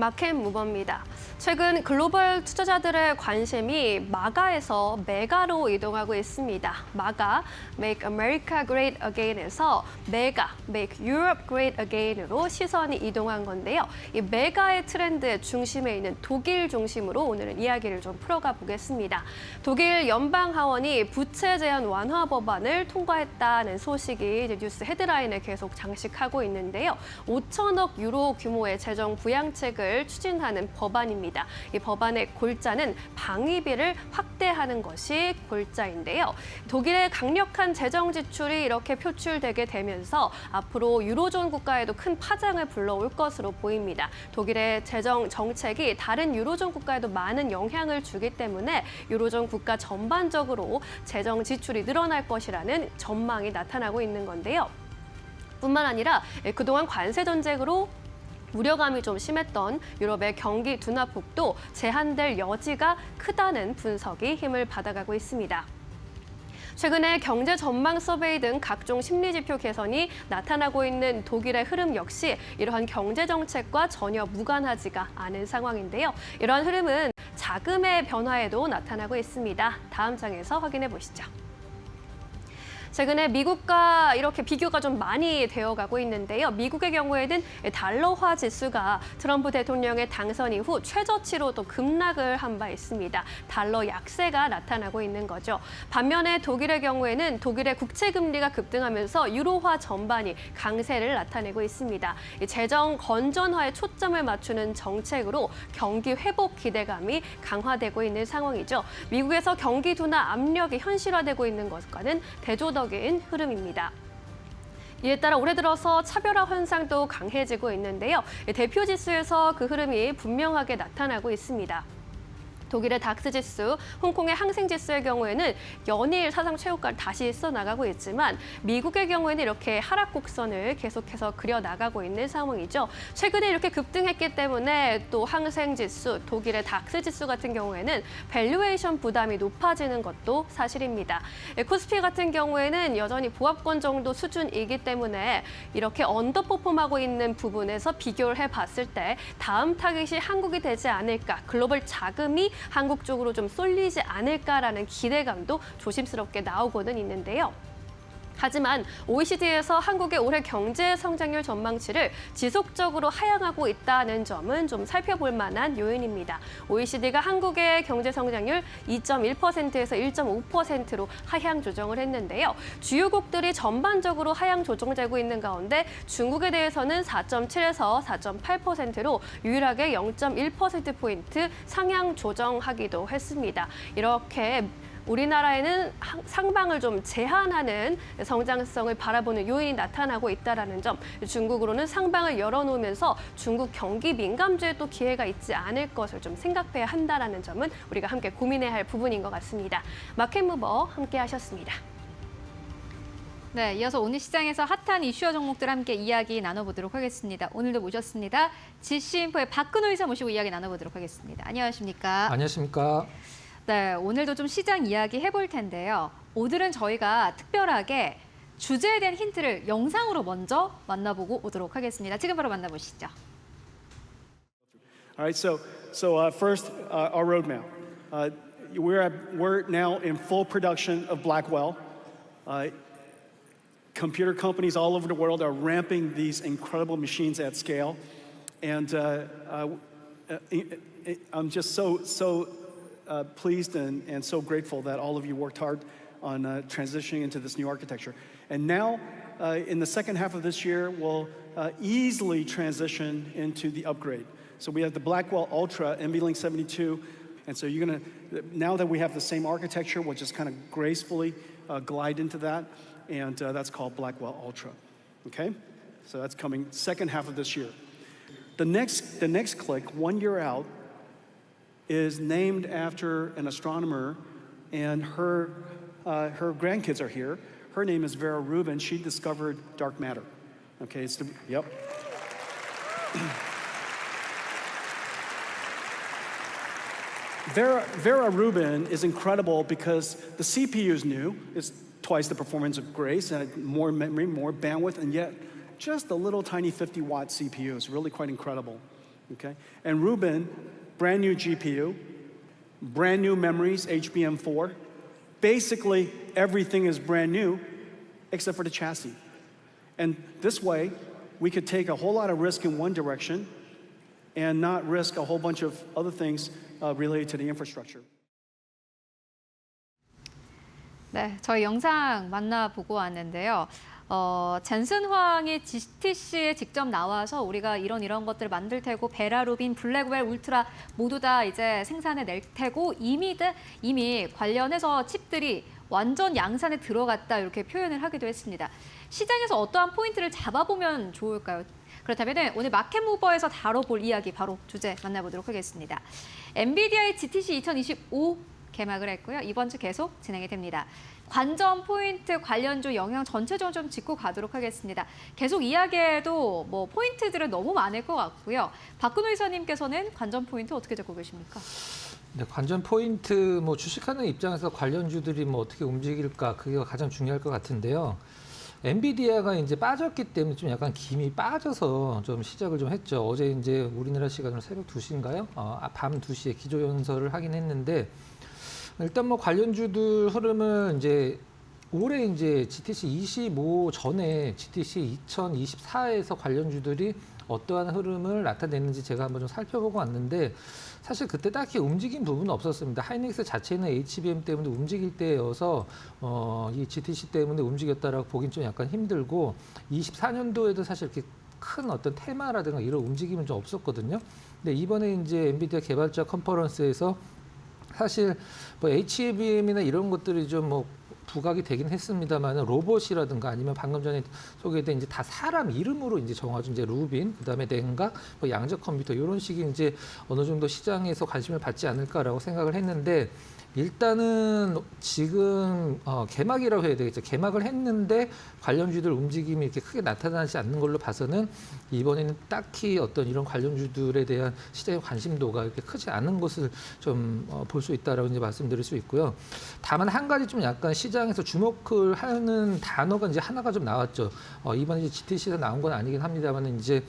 마켓 무버입니다. 최근 글로벌 투자자들의 관심이 마가에서 메가로 이동하고 있습니다. 마가, Make America Great Again에서 메가, Make Europe Great Again으로 시선이 이동한 건데요. 이 메가의 트렌드의 중심에 있는 독일 중심으로 오늘은 이야기를 좀 풀어가 보겠습니다. 독일 연방하원이 부채 제한 완화 법안을 통과했다는 소식이 이제 뉴스 헤드라인에 계속 장식하고 있는데요. 5천억 유로 규모의 재정 부양책을 추진하는 법안입니다. 이 법안의 골자는 방위비를 확대하는 것이 골자인데요. 독일의 강력한 재정 지출이 이렇게 표출되게 되면서 앞으로 유로존 국가에도 큰 파장을 불러올 것으로 보입니다. 독일의 재정 정책이 다른 유로존 국가에도 많은 영향을 주기 때문에 유로존 국가 전반적으로 재정 지출이 늘어날 것이라는 전망이 나타나고 있는 건데요. 뿐만 아니라 그동안 관세 전쟁으로 우려감이 좀 심했던 유럽의 경기 둔화폭도 제한될 여지가 크다는 분석이 힘을 받아가고 있습니다. 최근에 경제 전망 서베이 등 각종 심리 지표 개선이 나타나고 있는 독일의 흐름 역시 이러한 경제 정책과 전혀 무관하지가 않은 상황인데요. 이러한 흐름은 자금의 변화에도 나타나고 있습니다. 다음 장에서 확인해 보시죠. 최근에 미국과 이렇게 비교가 좀 많이 되어가고 있는데요. 미국의 경우에는 달러화 지수가 트럼프 대통령의 당선 이후 최저치로 또 급락을 한 바 있습니다. 달러 약세가 나타나고 있는 거죠. 반면에 독일의 경우에는 독일의 국채 금리가 급등하면서 유로화 전반이 강세를 나타내고 있습니다. 재정 건전화에 초점을 맞추는 정책으로 경기 회복 기대감이 강화되고 있는 상황이죠. 미국에서 경기 둔화 압력이 현실화되고 있는 것과는 대조적인 흐름입니다. 이에 따라 올해 들어서 차별화 현상도 강해지고 있는데요. 대표 지수에서 그 흐름이 분명하게 나타나고 있습니다. 독일의 닥스 지수, 홍콩의 항생 지수의 경우에는 연일 사상 최고가를 다시 써나가고 있지만 미국의 경우에는 이렇게 하락 곡선을 계속해서 그려나가고 있는 상황이죠. 최근에 이렇게 급등했기 때문에 또 항생 지수, 독일의 닥스 지수 같은 경우에는 밸류에이션 부담이 높아지는 것도 사실입니다. 코스피 같은 경우에는 여전히 보합권 정도 수준이기 때문에 이렇게 언더퍼폼하고 있는 부분에서 비교를 해봤을 때 다음 타깃이 한국이 되지 않을까, 글로벌 자금이 한국 쪽으로 좀 쏠리지 않을까라는 기대감도 조심스럽게 나오고는 있는데요. 하지만 OECD에서 한국의 올해 경제 성장률 전망치를 지속적으로 하향하고 있다는 점은 좀 살펴볼 만한 요인입니다. OECD가 한국의 경제 성장률 2.1%에서 1.5%로 하향 조정을 했는데요. 주요국들이 전반적으로 하향 조정되고 있는 가운데 중국에 대해서는 4.7에서 4.8%로 유일하게 0.1%포인트 상향 조정하기도 했습니다. 이렇게 우리나라에는 상방을 좀 제한하는 성장성을 바라보는 요인이 나타나고 있다는 점, 중국으로는 상방을 열어놓으면서 중국 경기 민감주에 또 기회가 있지 않을 것을 좀 생각해야 한다는 점은 우리가 함께 고민해야 할 부분인 것 같습니다. 마켓무버 함께 하셨습니다. 네, 이어서 오늘 시장에서 핫한 이슈와 종목들 함께 이야기 나눠보도록 하겠습니다. 오늘도 모셨습니다. GC인포의 박근호 이사 모시고 이야기 나눠보도록 하겠습니다. 안녕하십니까? 안녕하십니까? 네, 오늘도 좀 시장 이야기 해볼 텐데요. 오늘은 저희가 특별하게 주제에 대한 힌트를 영상으로 먼저 만나보고 오도록 하겠습니다. 지금 바로 만나보시죠. All right, first, our roadmap. We're now in full production of Blackwell. Computer companies all over the world are ramping these incredible machines at scale, and I'm just so pleased and so grateful that all of you worked hard on transitioning into this new architecture. And now, in the second half of this year, we'll easily transition into the upgrade. So we have the Blackwell Ultra NVLink 72, and so you're gonna, now that we have the same architecture, we'll just kind of gracefully glide into that, and that's called Blackwell Ultra, okay? So that's coming second half of this year. The next click, 1 year out, is named after an astronomer, and her grandkids are here. Her name is Vera Rubin. She discovered dark matter. Okay, yep. Vera Rubin is incredible because the CPU is new. It's twice the performance of Grace, and more memory, more bandwidth, and yet just a little tiny 50-watt CPU is really quite incredible. Okay? And Rubin, brand new GPU, brand new memories, HBM4. Basically, everything is brand new except for the chassis. And this way, we could take a whole lot of risk in one direction and not risk a whole bunch of other things related to the infrastructure. 네, 저희 영상 만나보고 왔는데요. 젠슨 황이 GTC에 직접 나와서 우리가 이런 것들을 만들 테고 베라 루빈, 블랙웰, 울트라 모두 다 이제 생산해 낼 테고 이미 관련해서 칩들이 완전 양산에 들어갔다 이렇게 표현을 하기도 했습니다. 시장에서 어떠한 포인트를 잡아보면 좋을까요? 그렇다면 오늘 마켓무버에서 다뤄볼 이야기 바로 주제 만나보도록 하겠습니다. 엔비디아의 GTC 2025 개막을 했고요. 이번 주 계속 진행이 됩니다. 관전 포인트 관련주 영향 전체적으로 좀 짚고 가도록 하겠습니다. 계속 이야기해도 뭐 포인트들은 너무 많을 것 같고요. 박근호 이사님께서는 관전 포인트 어떻게 잡고 계십니까? 네, 관전 포인트 뭐 주식하는 입장에서 관련주들이 뭐 어떻게 움직일까 그게 가장 중요할 것 같은데요. 엔비디아가 이제 빠졌기 때문에 좀 약간 김이 빠져서 좀 시작을 좀 했죠. 어제 이제 우리나라 시간으로 새벽 2시인가요? 밤 2시에 기조연설을 하긴 했는데 일단 뭐 관련주들 흐름은 이제 올해 이제 GTC 25 전에 GTC 2024에서 관련주들이 어떠한 흐름을 나타냈는지 제가 한번 좀 살펴보고 왔는데 사실 그때 딱히 움직인 부분은 없었습니다. 하이닉스 자체는 HBM 때문에 움직일 때여서 이 GTC 때문에 움직였다라고 보긴 좀 약간 힘들고 24년도에도 사실 이렇게 큰 어떤 테마라든가 이런 움직임은 좀 없었거든요. 근데 이번에 이제 엔비디아 개발자 컨퍼런스에서 사실 뭐 HBM이나 이런 것들이 좀 뭐 부각이 되긴 했습니다만 로봇이라든가 아니면 방금 전에 소개된 이제 다 사람 이름으로 이제 정화준 이제 루빈 그다음에 냉각 뭐 양적 컴퓨터 이런 식이 이제 어느 정도 시장에서 관심을 받지 않을까라고 생각을 했는데 일단은 지금 개막이라고 해야 되겠죠. 개막을 했는데 관련주들 움직임이 이렇게 크게 나타나지 않는 걸로 봐서는 이번에는 딱히 어떤 이런 관련주들에 대한 시장의 관심도가 이렇게 크지 않은 것을 좀 볼 수 있다라고 이제 말씀드릴 수 있고요. 다만 한 가지 좀 약간 시장에서 주목을 하는 단어가 이제 하나가 좀 나왔죠. 이번에 이제 GTC에서 나온 건 아니긴 합니다만 이제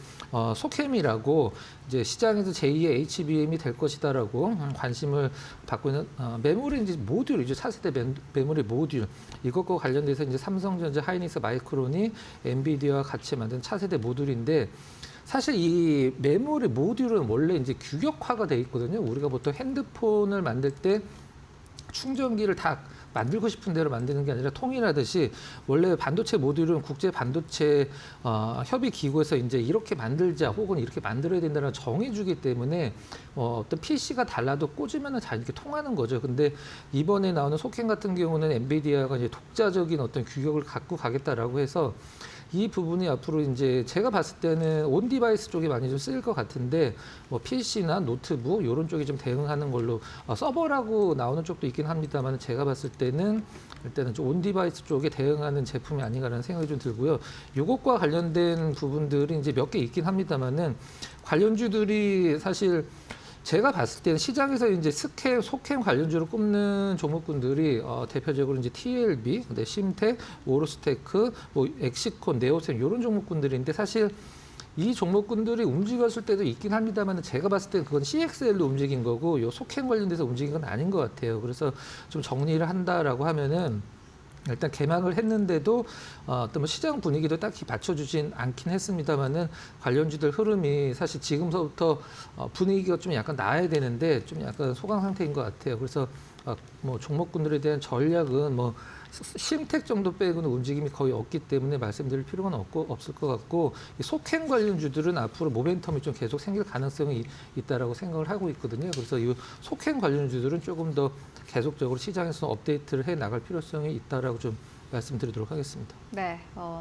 소캠이라고 이제 시장에서 제2의 HBM이 될 것이다라고 관심을 받고 있는 메모리 이제 모듈이죠. 차세대 메모리 모듈 이것과 관련돼서 이제 삼성전자, 하이닉스, 마이크론이 엔비디아와 같이 만든 차세대 모듈인데 사실 이 메모리 모듈은 원래 이제 규격화가 돼 있거든요. 우리가 보통 핸드폰을 만들 때 충전기를 다 만들고 싶은 대로 만드는 게 아니라 통일하듯이 원래 반도체 모듈은 국제 반도체 협의 기구에서 이제 이렇게 만들자 혹은 이렇게 만들어야 된다는 정해주기 때문에 어떤 PC가 달라도 꽂으면 잘 이렇게 통하는 거죠. 근데 이번에 나오는 소캠 같은 경우는 엔비디아가 이제 독자적인 어떤 규격을 갖고 가겠다라고 해서 이 부분이 앞으로 이제 제가 봤을 때는 온 디바이스 쪽에 많이 좀 쓰일 것 같은데 뭐 PC나 노트북 이런 쪽에 좀 대응하는 걸로 서버라고 나오는 쪽도 있긴 합니다만 제가 봤을 때는 일단은 좀 온 디바이스 쪽에 대응하는 제품이 아닌가라는 생각이 좀 들고요. 이것과 관련된 부분들이 이제 몇 개 있긴 합니다만은 관련주들이 사실 제가 봤을 때는 시장에서 이제 소캠 관련주로 꼽는 종목군들이 대표적으로 이제 TLB, 심텍, 오로스테크, 뭐 엑시콘, 네오셈 이런 종목군들인데 사실 이 종목군들이 움직였을 때도 있긴 합니다만 제가 봤을 때는 그건 CXL로 움직인 거고 요 소캠 관련돼서 움직인 건 아닌 것 같아요. 그래서 좀 정리를 한다라고 하면은 일단 개막을 했는데도 어떤 뭐 시장 분위기도 딱히 받쳐주진 않긴 했습니다만은 관련주들 흐름이 사실 지금서부터 분위기가 좀 약간 나아야 되는데 좀 약간 소강 상태인 것 같아요. 그래서 뭐 종목군들에 대한 전략은 뭐 심텍 정도 빼고는 움직임이 거의 없기 때문에 말씀드릴 필요는 없을 것 같고 소캠 관련주들은 앞으로 모멘텀이 좀 계속 생길 가능성이 있다라고 생각을 하고 있거든요. 그래서 이 소캠 관련주들은 조금 더 계속적으로 시장에서 업데이트를 해 나갈 필요성이 있다라고 좀 말씀드리도록 하겠습니다. 네,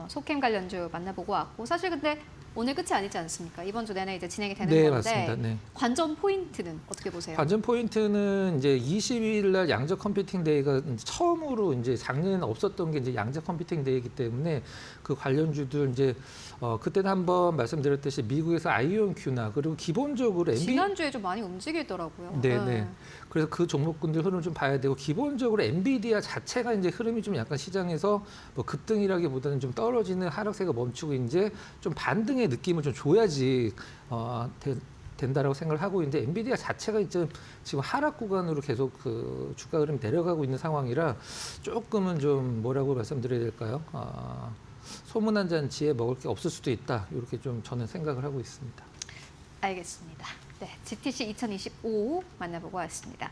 소캠 관련주 만나보고 왔고 사실 근데 오늘 끝이 아니지 않습니까? 이번 주 내내 이제 진행이 되는 네, 건데 맞습니다. 네. 관전 포인트는 어떻게 보세요? 관전 포인트는 이제 20일 날 양적 컴퓨팅 데이가 이제 처음으로 이제 작년에는 없었던 게 이제 양적 컴퓨팅 데이이기 때문에 그 관련주들 이제 그때는 한번 말씀드렸듯이 미국에서 아이온큐나 그리고 기본적으로 지난주에 좀 많이 움직이더라고요. 네. 그래서 그 종목군들 흐름 좀 봐야 되고 기본적으로 엔비디아 자체가 이제 흐름이 좀 약간 시장에서 뭐 급등이라기보다는 좀 떨어지는 하락세가 멈추고 이제 좀 반등의 느낌을 좀 줘야지 된다라고 생각을 하고 있는데 엔비디아 자체가 이제 지금 하락 구간으로 계속 그 주가 흐름이 내려가고 있는 상황이라 조금은 좀 뭐라고 말씀드려야 될까요? 소문난 잔치에 먹을 게 없을 수도 있다. 이렇게 좀 저는 생각을 하고 있습니다. 알겠습니다. 네, GTC 2025 만나보고 왔습니다.